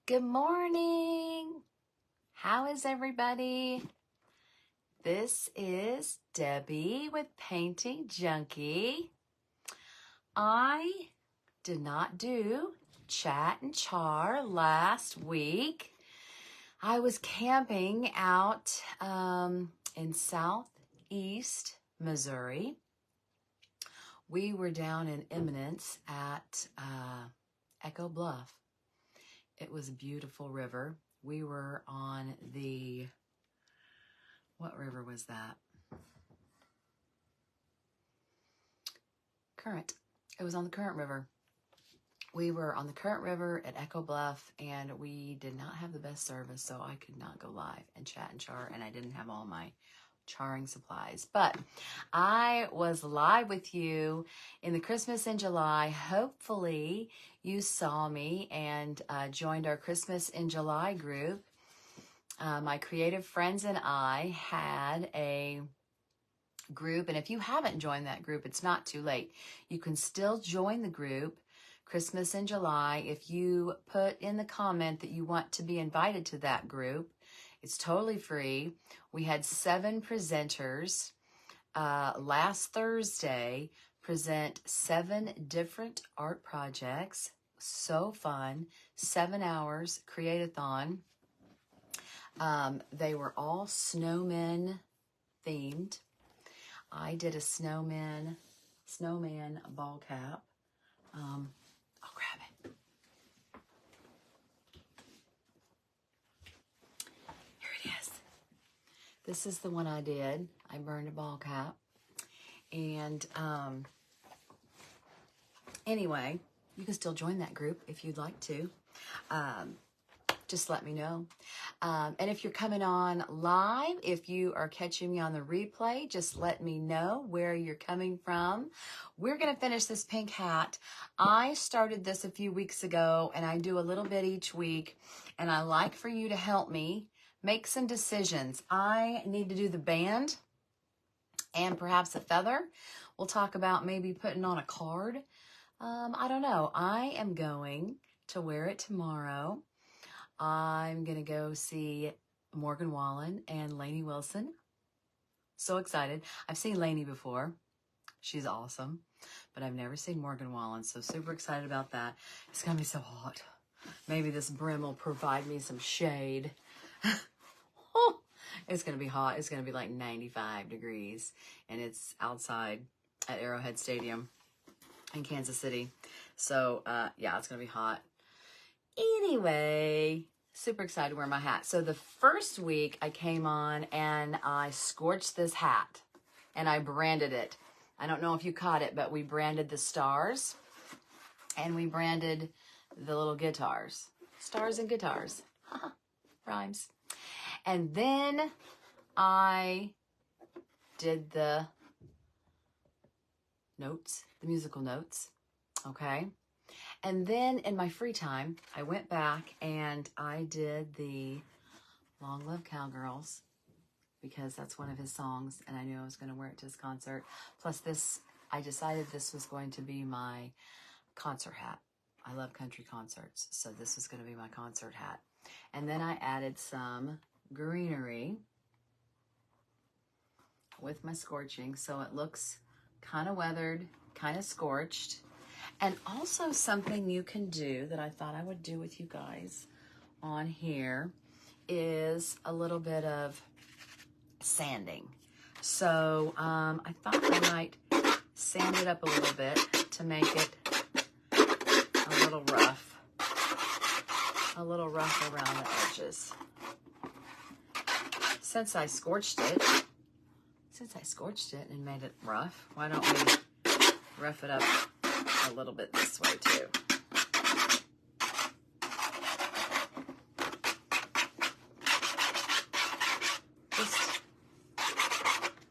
Good morning. How is everybody? This is Debbie with Painting Junkie. I did not do Chat and Char last week. I was camping out in southeast Missouri. We were down in Eminence at Echo Bluff. It was a beautiful river. We were on the, what river was that? Current. It was on the Current River. We were on the Current River at Echo Bluff, and we did not have the best service, so I could not go live and chat and char, and I didn't have all my charring supplies. But I was live with you in the Christmas in July. Hopefully you saw me and joined our Christmas in July group. My creative friends and I had a group, and if you haven't joined that group, it's not too late. You can still join the group Christmas in July if you put in the comment that you want to be invited to that group. It's totally free. We had 7 presenters last Thursday present 7 different art projects. So fun. 7 hours create-a-thon. They were all snowmen themed. I did a snowman ball cap. I'll grab it. Here it is. This is the one I did. I burned a ball cap. And anyway, you can still join that group if you'd like to. Just let me know. And if you're coming on live, if you are catching me on the replay, just let me know where you're coming from. We're going to finish this pink hat. I started this a few weeks ago, and I do a little bit each week, and I like for you to help me make some decisions. I need to do the band and perhaps a feather. We'll talk about maybe putting on a card. I don't know. I am going to wear it tomorrow. I'm going to go see Morgan Wallen and Lainey Wilson. So excited. I've seen Lainey before. She's awesome. But I've never seen Morgan Wallen, so super excited about that. It's going to be so hot. Maybe this brim will provide me some shade. Oh, it's going to be hot. It's going to be like 95 degrees. And it's outside at Arrowhead Stadium in Kansas City. So, yeah, it's going to be hot. Anyway, super excited to wear my hat. So the first week I came on and I scorched this hat and I branded it. I don't know if you caught it, but we branded the stars and we branded the little guitars. Stars and guitars. Rhymes. And then I did the notes, the musical notes. Okay. And then in my free time, I went back and I did the Long Live Cowgirls because that's one of his songs and I knew I was going to wear it to his concert. Plus this, I decided this was going to be my concert hat. I love country concerts, so this was going to be my concert hat. And then I added some greenery with my scorching, so it looks kind of weathered, kind of scorched. And also something you can do that I thought I would do with you guys on here is a little bit of sanding. So I thought I might sand it up a little bit to make it a little rough around the edges. Since I scorched it and made it rough, why don't we rough it up a little bit this way too.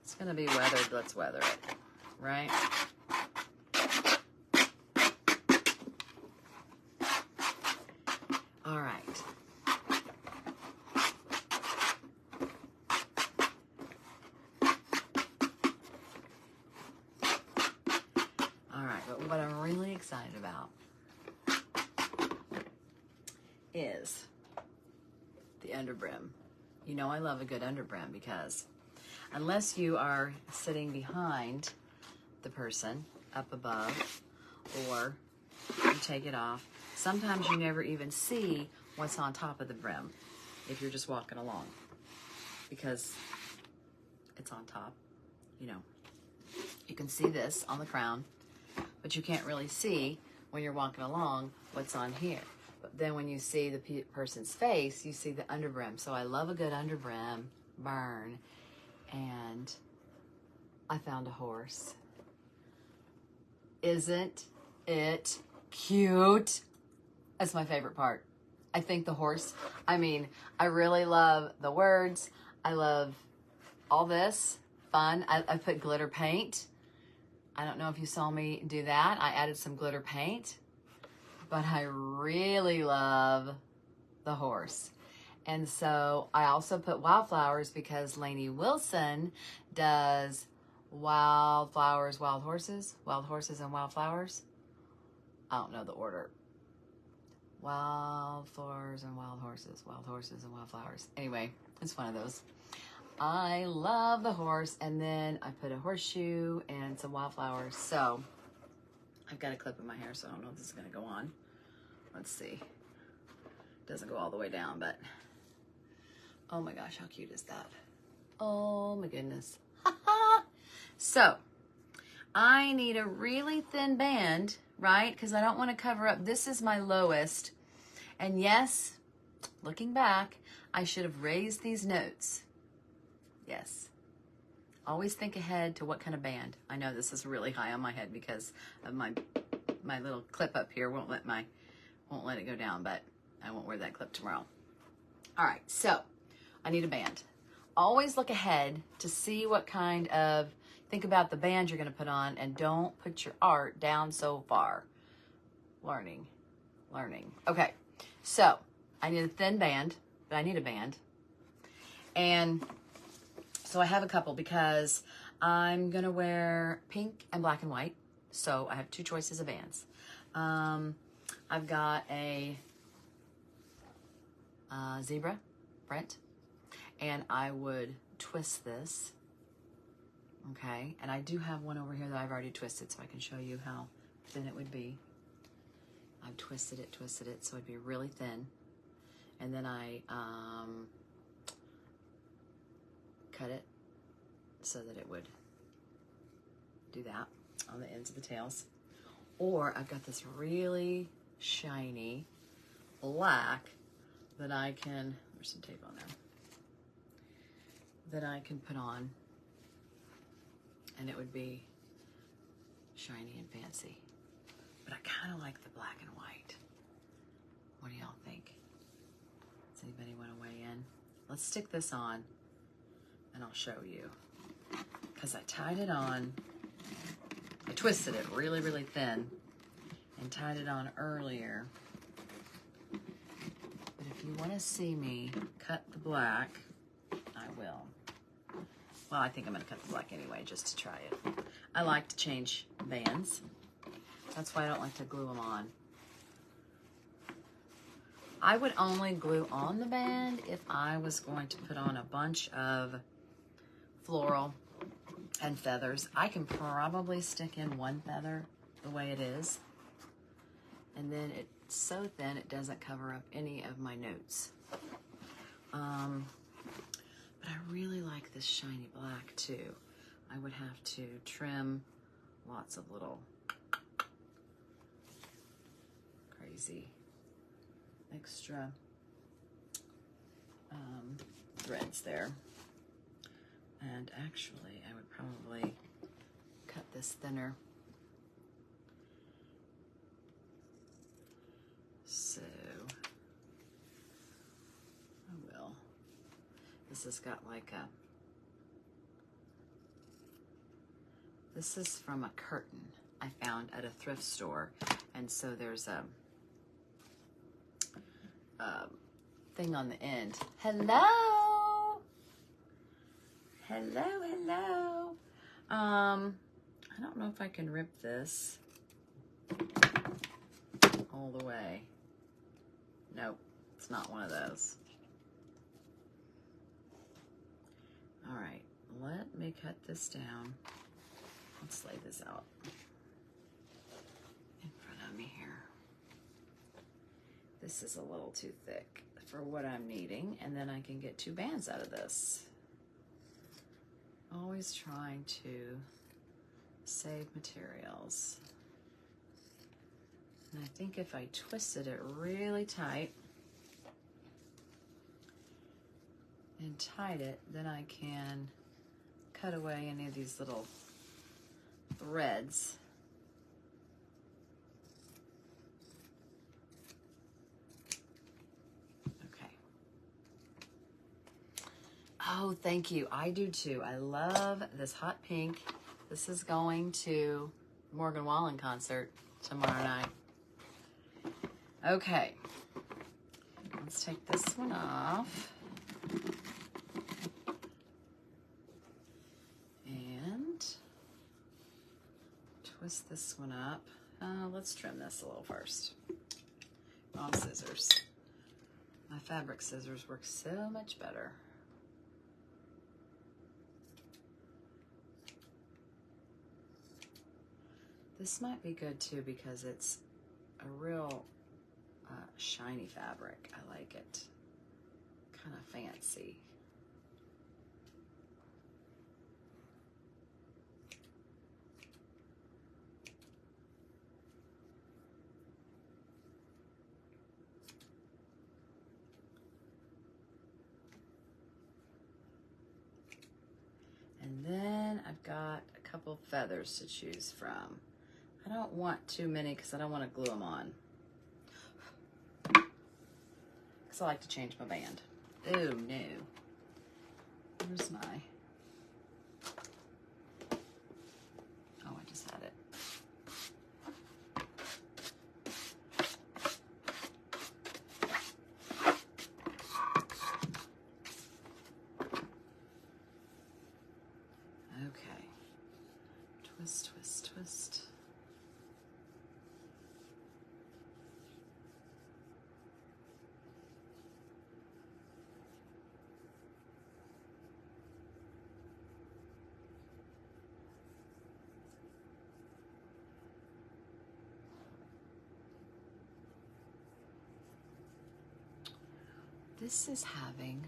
It's gonna be weathered, let's weather it, right? All right. All right, but what I'm really excited about is the under brim. You know I love a good under brim because unless you are sitting behind the person up above or you take it off, sometimes you never even see what's on top of the brim if you're just walking along because it's on top. You know, you can see this on the crown, but you can't really see when you're walking along what's on here. But then when you see the person's face, you see the under brim. So I love a good under brim burn. And I found a horse. Isn't it cute? That's my favorite part. I think the horse, I mean, I really love the words. I love all this fun. I put glitter paint. I don't know if you saw me do that. I added some glitter paint, but I really love the horse. And so I also put wildflowers because Lainey Wilson does wildflowers, wild horses and wildflowers. I don't know the order. Wildflowers and wild horses and wildflowers. Anyway, it's one of those. I love the horse. And then I put a horseshoe and some wildflowers. So I've got a clip in my hair, so I don't know if this is going to go on. Let's see. It doesn't go all the way down, but oh my gosh, how cute is that? Oh my goodness. So I need a really thin band, right? Because I don't want to cover up. This is my lowest. And yes, looking back, I should have raised these notes. Yes. Always think ahead to what kind of band. I know this is really high on my head because of my little clip up here won't let it go down, but I won't wear that clip tomorrow. All right, so I need a band. Always look ahead to see what kind of, think about the band you're gonna put on and don't put your art down so far. Learning. Okay, so I need a thin band, but I need a band. And so I have a couple because I'm gonna wear pink and black and white. So I have two choices of bands. I've got a zebra print, and I would twist this, okay? And I do have one over here that I've already twisted, so I can show you how thin it would be. I've twisted it, so it'd be really thin. And then I cut it so that it would do that on the ends of the tails. Or I've got this really shiny black that I can, there's some tape on there, that I can put on, and it would be shiny and fancy. But I kind of like the black and white. What do y'all think? Does anybody want to weigh in? Let's stick this on and I'll show you. Because I tied it on, I twisted it really, really thin and tied it on earlier. But if you want to see me cut the black, I will. Well, I think I'm going to cut the black anyway, just to try it. I like to change bands. That's why I don't like to glue them on. I would only glue on the band if I was going to put on a bunch of floral and feathers. I can probably stick in one feather the way it is. And then it's so thin it doesn't cover up any of my notes. But I really like this shiny black too. I would have to trim lots of little crazy extra threads there. And actually, I would probably cut this thinner. So, I will. This has got like a, this is from a curtain I found at a thrift store. And so there's a thing on the end. Hello! Hello, hello. I don't know if I can rip this. all the way. Nope, not one of those. All right, let me cut this down. Let's lay this out in front of me here. This is a little too thick for what I'm needing, and then I can get 2 bands out of this. Always trying to save materials. And I think if I twisted it really tight and tied it, then I can cut away any of these little threads. Okay. Oh, thank you. I do too. I love this hot pink. This is going to Morgan Wallen concert tomorrow night. Okay. Let's take this one off. And twist this one up. Let's trim this a little first. Wrong scissors. My fabric scissors work so much better. This might be good too because it's a real shiny fabric. I like it. Kind of fancy. And then I've got a couple feathers to choose from. I don't want too many because I don't want to glue them on. Because I like to change my band. Oh no. Where's my... Oh, I just had it. Okay. Twist, twist, twist. This is having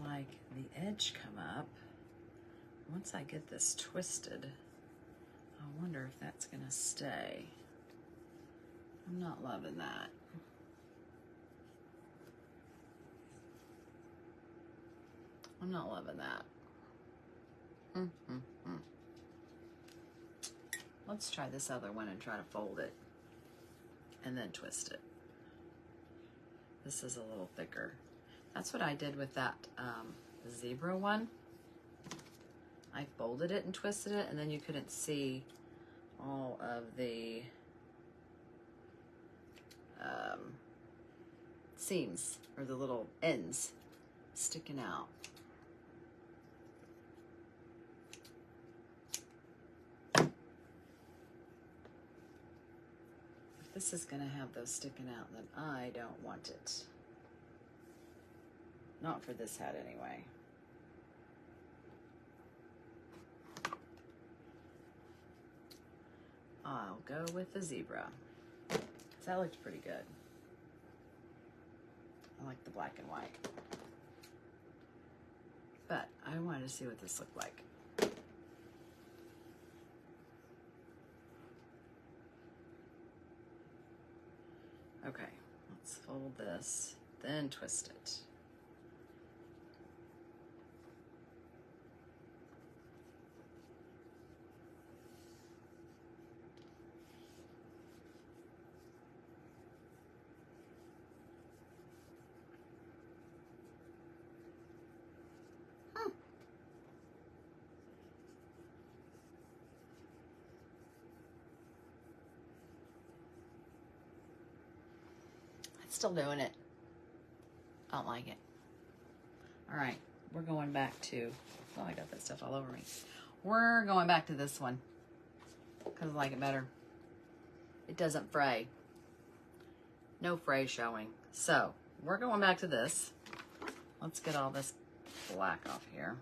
like the edge come up. Once I get this twisted, I wonder if that's gonna stay. I'm not loving that. I'm not loving that. Let's try this other one and try to fold it and then twist it. This is a little thicker. That's what I did with that zebra one. I folded it and twisted it, and then you couldn't see all of the seams or the little ends sticking out. If this is gonna have those sticking out, then I don't want it. Not for this hat anyway. I'll go with the zebra. That looked pretty good. I like the black and white. But I wanted to see what this looked like. Okay, let's fold this, then twist it. Still doing it. I don't like it. All right, we're going back to, oh, I got that stuff all over me. We're going back to this one because I like it better. It doesn't fray. No fray showing. So we're going back to this. Let's get all this black off here.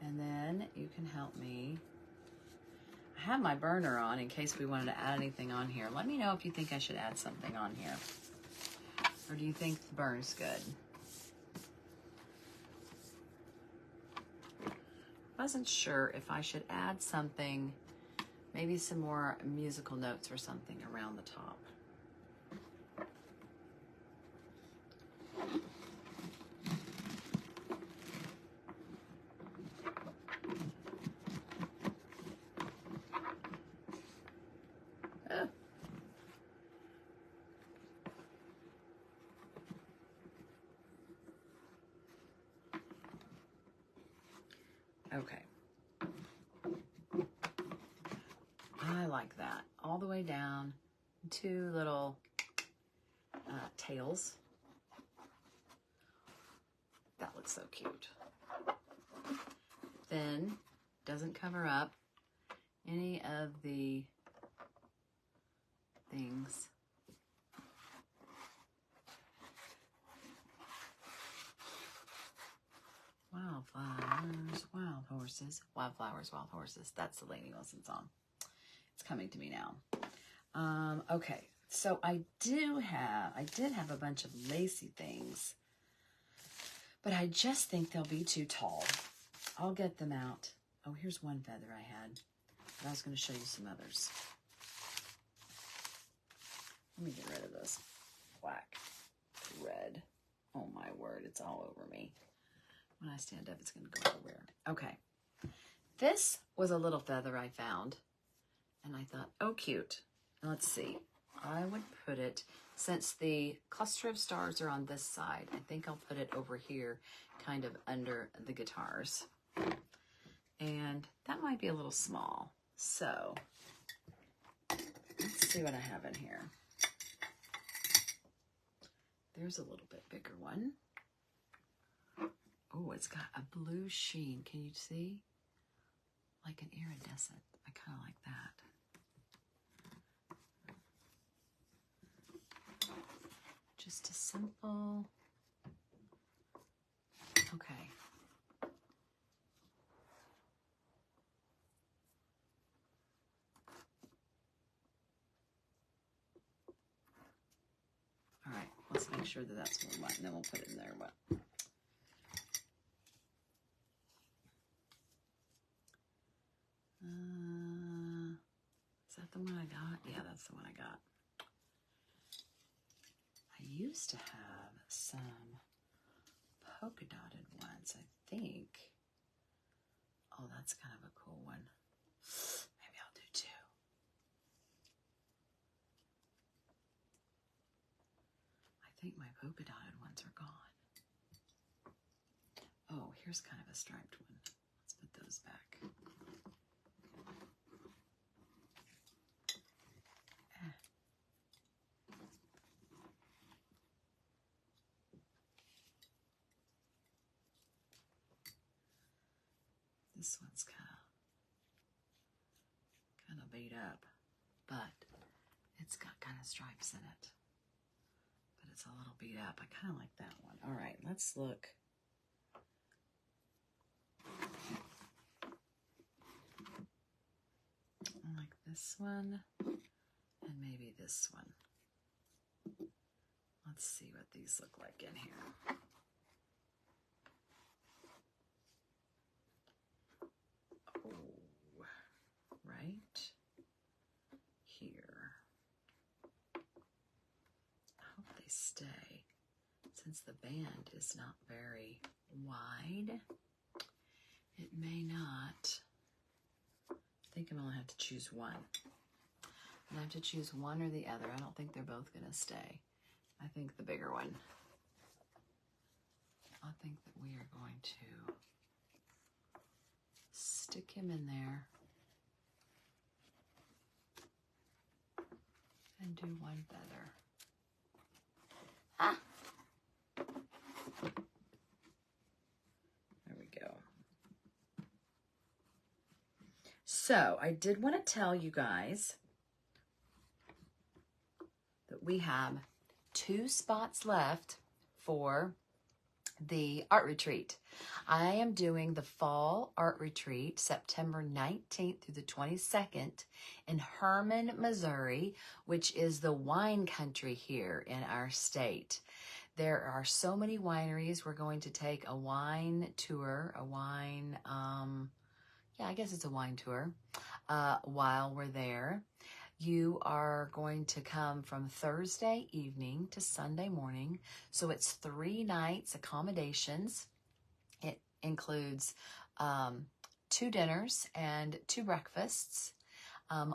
And then you can help me. I have my burner on in case we wanted to add anything on here. Let me know if you think I should add something on here. Or do you think the burn's good? Wasn't sure if I should add something, maybe some more musical notes or something around the top. Oh. Okay. I like that. All the way down, 2 little tails. That looks so cute. Then, doesn't cover up any of the things. Wildflowers, wild horses, wildflowers, wild horses. That's the Lainey Wilson song. It's coming to me now. Okay, so I did have a bunch of lacy things, but I just think they'll be too tall. I'll get them out. Oh, here's one feather I had, but I was going to show you some others. Let me get rid of this black thread. Oh my word, it's all over me. When I stand up, it's going to go everywhere. Okay, this was a little feather I found, and I thought, oh, cute. Let's see. I would put it, since the cluster of stars are on this side, I think I'll put it over here, kind of under the guitars. And that might be a little small. So, let's see what I have in here. There's a little bit bigger one. Oh, it's got a blue sheen. Can you see? Like an iridescent. I kind of like that. Just a simple, okay. All right, let's make sure that that's what we want, and then we'll put it in there. What? Is that the one I got? Yeah, that's the one I got. I used to have some polka dotted ones, I think. Oh, that's kind of a cool one. Maybe I'll do 2. I think my polka dotted ones are gone. Oh, here's kind of a striped one. Let's put those back. This one's kind of beat up, but it's got kind of stripes in it. But it's a little beat up. I kind of like that one. All right, let's look. I like this one, and maybe this one. Let's see what these look like in here. Oh, right here. I hope they stay. Since the band is not very wide, it may not. I think I'm gonna have to choose one. I have to choose one or the other. I don't think they're both gonna stay. I think the bigger one. I think that we are going to stick him in there and do one feather. Ah! There we go. So I did want to tell you guys we have 2 spots left for the art retreat. I am doing the fall art retreat September 19th through the 22nd in Herman, Missouri, which is the wine country here in our state. There are so many wineries. We're going to take a wine tour, I guess it's a wine tour while we're there. You are going to come from Thursday evening to Sunday morning. So it's 3 nights accommodations. It includes 2 dinners and 2 breakfasts.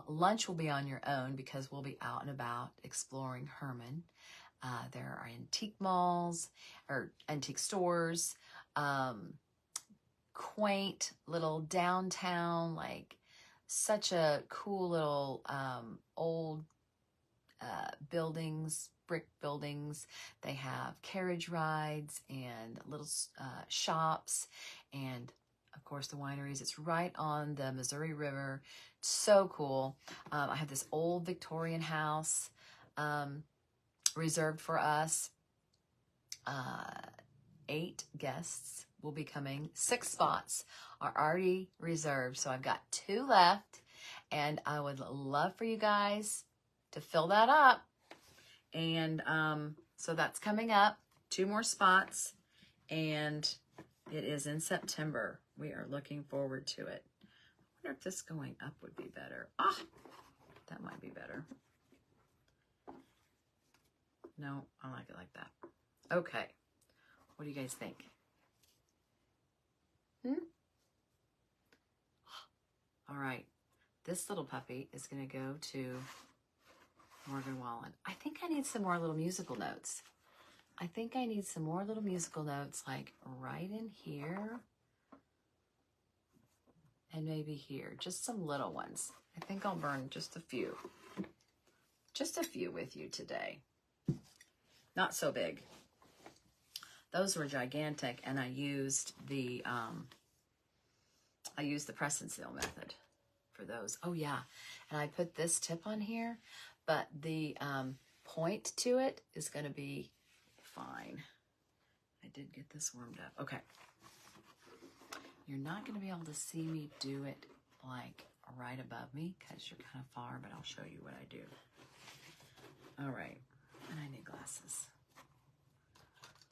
Lunch will be on your own because we'll be out and about exploring Herman. There are antique malls or antique stores, quaint little downtown, like such a cool little old buildings, brick buildings. They have carriage rides and little shops, and of course the wineries. It's right on the Missouri River. So cool. I have this old Victorian house reserved for us. 8 guests will be coming. 6 spots are already reserved, so I've got 2 left, and I would love for you guys to fill that up. And so that's coming up. 2 more spots, and it is in September. We are looking forward to it. I wonder if this going up would be better. Ah, that might be better. No, I like it like that. Okay. What do you guys think? All right. This little puppy is going to go to Morgan Wallen. I think I need some more little musical notes. I think I need some more little musical notes, like right in here and maybe here. Just some little ones. I think I'll burn just a few. Just a few with you today. Not so big. Those were gigantic, and I used the press and seal method for those. Oh yeah, and I put this tip on here, but the point to it is going to be fine. I did get this warmed up. Okay. You're not going to be able to see me do it like right above me because you're kind of far, but I'll show you what I do. All right, and I need glasses.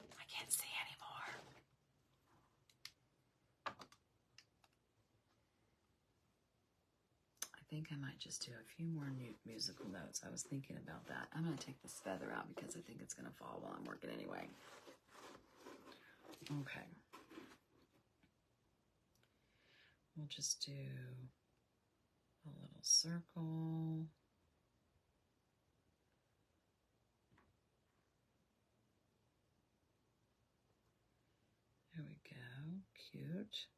I can't see anymore. I think I might just do a few more new musical notes. I was thinking about that. I'm going to take this feather out because I think it's going to fall while I'm working anyway. Okay. We'll just do a little circle. There we go. Cute.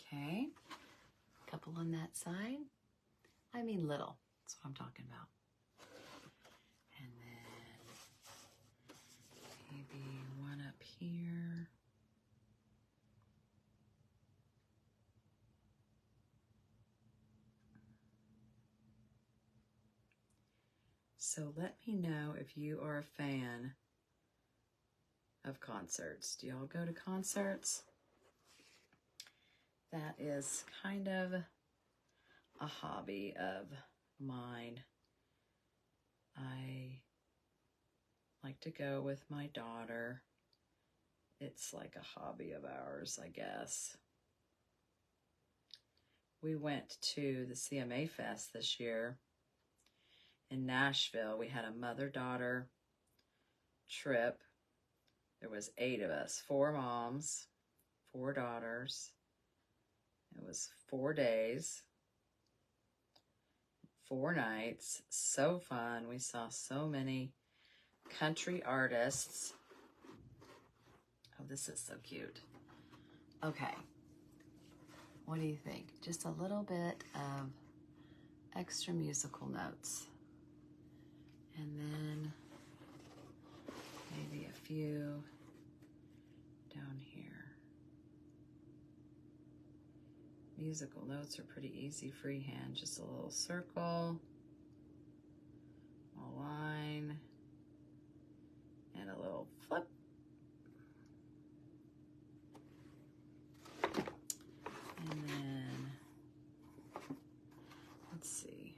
Okay. Couple on that side. I mean little. That's what I'm talking about. And then maybe one up here. So let me know if you are a fan of concerts. Do y'all go to concerts? That is kind of a hobby of mine. I like to go with my daughter. It's like a hobby of ours, I guess. We went to the CMA Fest this year in Nashville. We had a mother-daughter trip. There was 8 of us, 4 moms, 4 daughters. It was 4 days, 4 nights. So fun. We saw so many country artists. Oh, this is so cute. Okay. What do you think? Just a little bit of extra musical notes. And then maybe a few musical notes are pretty easy freehand. Just a little circle, a line, and a little flip. And then, let's see,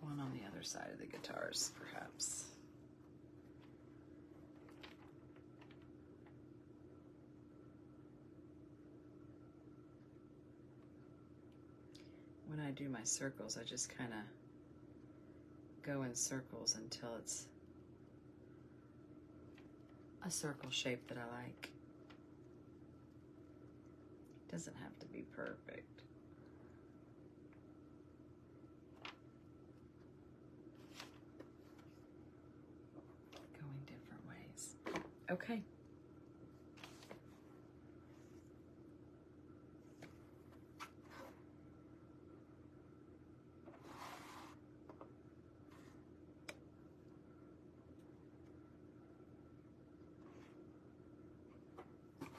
one on the other side of the guitars, perhaps. When I do my circles, I just kind of go in circles until it's a circle shape that I like. It doesn't have to be perfect. Going different ways. Okay.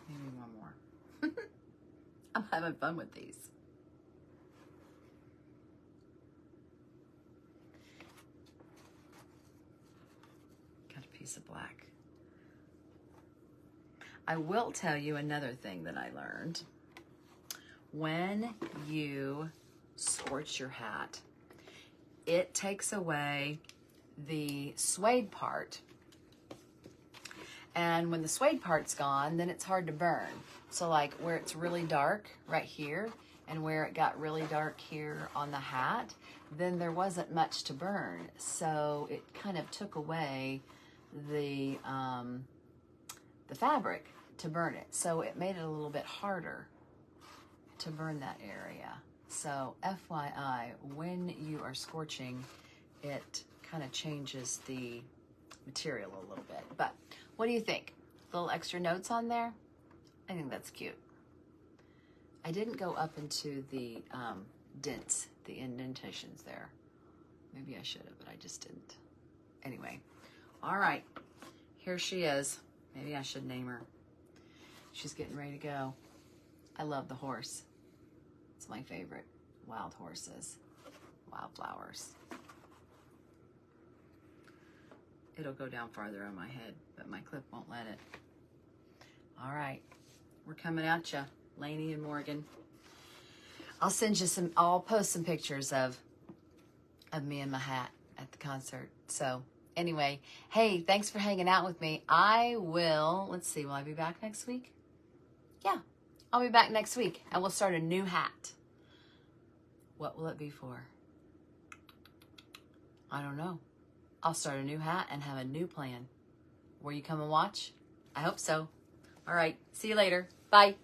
Maybe one more. I'm having fun with these. Got a piece of black. I will tell you another thing that I learned. When you scorch your hat, it takes away the suede part. And when the suede part's gone, then it's hard to burn. So like where it's really dark right here and where it got really dark here on the hat, then there wasn't much to burn. So it kind of took away the fabric to burn it. So it made it a little bit harder to burn that area. So FYI, when you are scorching, it kind of changes the material a little bit. But what do you think? Little extra notes on there? I think that's cute. I didn't go up into the dents, the indentations there. Maybe I should have, but I just didn't. Anyway, all right, here she is. Maybe I should name her. She's getting ready to go. I love the horse. It's my favorite. Wild horses, wildflowers. It'll go down farther on my head, but my clip won't let it. All right, we're coming at you, Lainey and Morgan. I'll send you some, I'll post some pictures of me in my hat at the concert. So anyway, hey, thanks for hanging out with me. I will, let's see, will I be back next week? Yeah, I'll be back next week and we'll start a new hat. What will it be for? I don't know. I'll start a new hat and have a new plan. Will you come and watch? I hope so. All right, see you later. Bye.